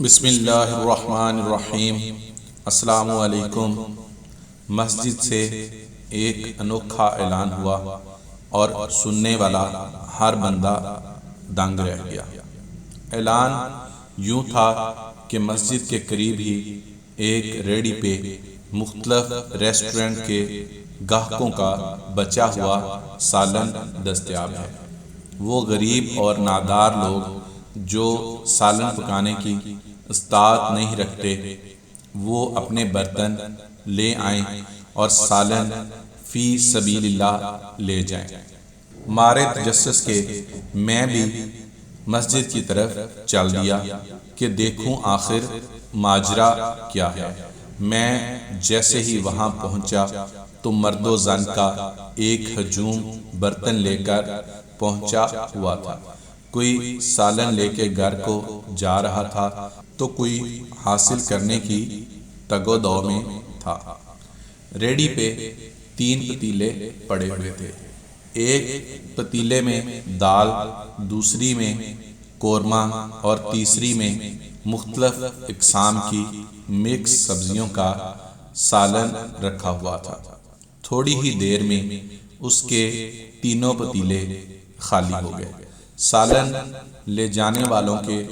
بسم اللہ الرحمن الرحیم۔ السلام علیکم۔ مسجد سے ایک انوکھا اعلان ہوا اور سننے والا ہر بندہ دنگ رہ گیا۔ اعلان یوں تھا کہ مسجد کے قریب ہی ایک ریڑھی پہ مختلف ریسٹورنٹ کے گاہکوں کا بچا ہوا سالن دستیاب ہے۔ وہ غریب اور نادار لوگ جو سالن پکانے کی استعداد نہیں رکھتے، وہ اپنے برتن لے آئیں اور سالن فی سبیل اللہ لے جائیں۔ مارے تجسس کے میں بھی مسجد کی طرف چل دیا کہ دیکھوں آخر ماجرا کیا ہے۔ میں جیسے ہی وہاں پہنچا تو مرد و زن کا ایک ہجوم برتن لے کر پہنچا ہوا تھا۔ کوئی سالن لے کے گھر کو جا رہا تھا تو کوئی حاصل کرنے کی تگ و دو میں تھا۔ ریڑھی پہ 3 پتیلے پڑے ہوئے تھے۔ ایک پتیلے میں دال، دوسری میں قورمہ اور تیسری میں مختلف اقسام کی مکس سبزیوں کا سالن رکھا ہوا تھا۔ تھوڑی ہی دیر میں اس کے تینوں پتیلے خالی ہو گئے۔ سالن لے جانے والوں کے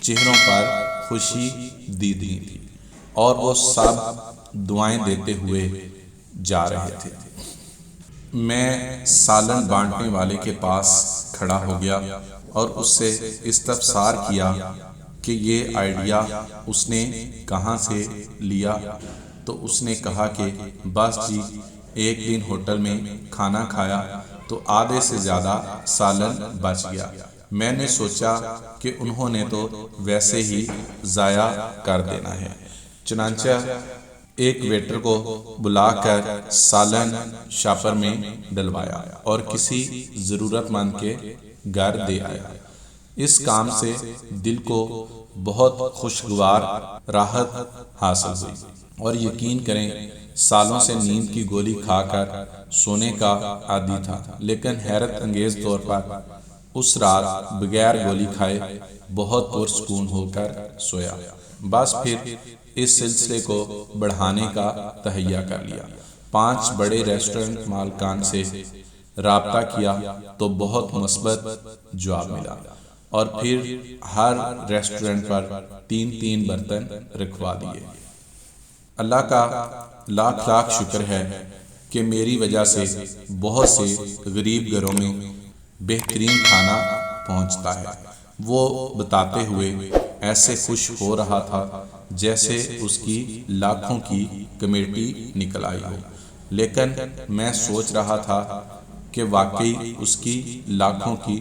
چہروں پر خوشی دید نہیں تھی اور وہ سب دعائیں دیتے ہوئے جا رہے تھے۔ میں سالن بانٹنے والے کے پاس کھڑا ہو گیا اور اس سے استفسار کیا کہ یہ آئیڈیا اس نے کہاں سے لیا، تو اس نے کہا کہ بس جی، ایک دن ہوٹل میں کھانا کھایا تو آدھے سے زیادہ سالن بچ گیا۔ میں نے سوچا کہ انہوں نے تو ویسے ہی ضائع کر دینا ہے، چنانچہ ایک ویٹر کو بلا کر سالن شاپر میں ڈلوایا اور کسی ضرورت مند کے گھر دے آیا۔ اس کام سے دل کو بہت خوشگوار راحت حاصل ہوئی اور یقین کریں سالوں سے نیند کی گولی کھا کر سونے کا عادی تھا، لیکن حیرت انگیز طور پر اس رات بغیر گولی کھائے بہت پرسکون ہو کر سویا۔ بس پھر اس سلسلے کو بڑھانے کا تہیہ کر لیا۔ 5 بڑے ریسٹورنٹ مالکان سے رابطہ کیا تو بہت مثبت جواب ملا اور پھر ہر ریسٹورنٹ پر 3 برتن رکھوا دیے۔ اللہ کا لاکھ لاکھ شکر ہے کہ میری وجہ سے بہت سے غریب گھروں میں بہترین کھانا پہنچتا ہے۔ وہ بتاتے ہوئے ایسے خوش ہو رہا تھا جیسے اس کی لاکھوں کی کمیٹی نکل آئی ہو، لیکن میں سوچ رہا تھا کہ واقعی اس کی لاکھوں کی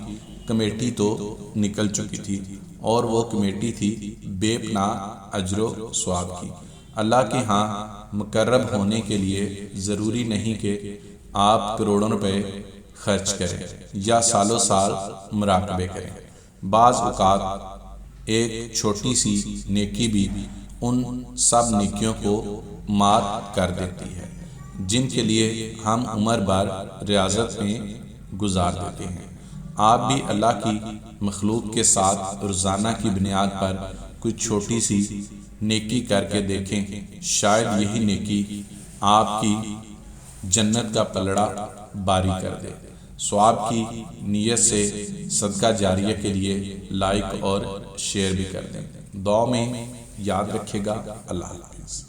کمیٹی تو نکل چکی تھی اور وہ کمیٹی تھی بے پناہ اجر و ثواب کی۔ اللہ کے ہاں مقرب ہونے کے لیے ضروری نہیں کہ آپ کروڑوں روپے خرچ کریں یا سالوں سال مراقبے کریں۔ بعض اوقات ایک چھوٹی سی نیکی بھی ان سب نیکیوں کو مات کر دیتی ہے جن کے لیے ہم عمر بھر ریاضت میں گزار دیتے ہیں۔ آپ بھی اللہ کی مخلوق کے ساتھ روزانہ کی بنیاد پر کوئی چھوٹی سی نیکی کر کے دیکھیں، شاید یہی نیکی آپ کی جنت کا پلڑا باری کر دے۔ ثواب کی نیت سے صدقہ جاریہ کے لیے لائک اور شیئر بھی کر دیں۔ دعا میں یاد رکھے گا۔ اللہ حافظ۔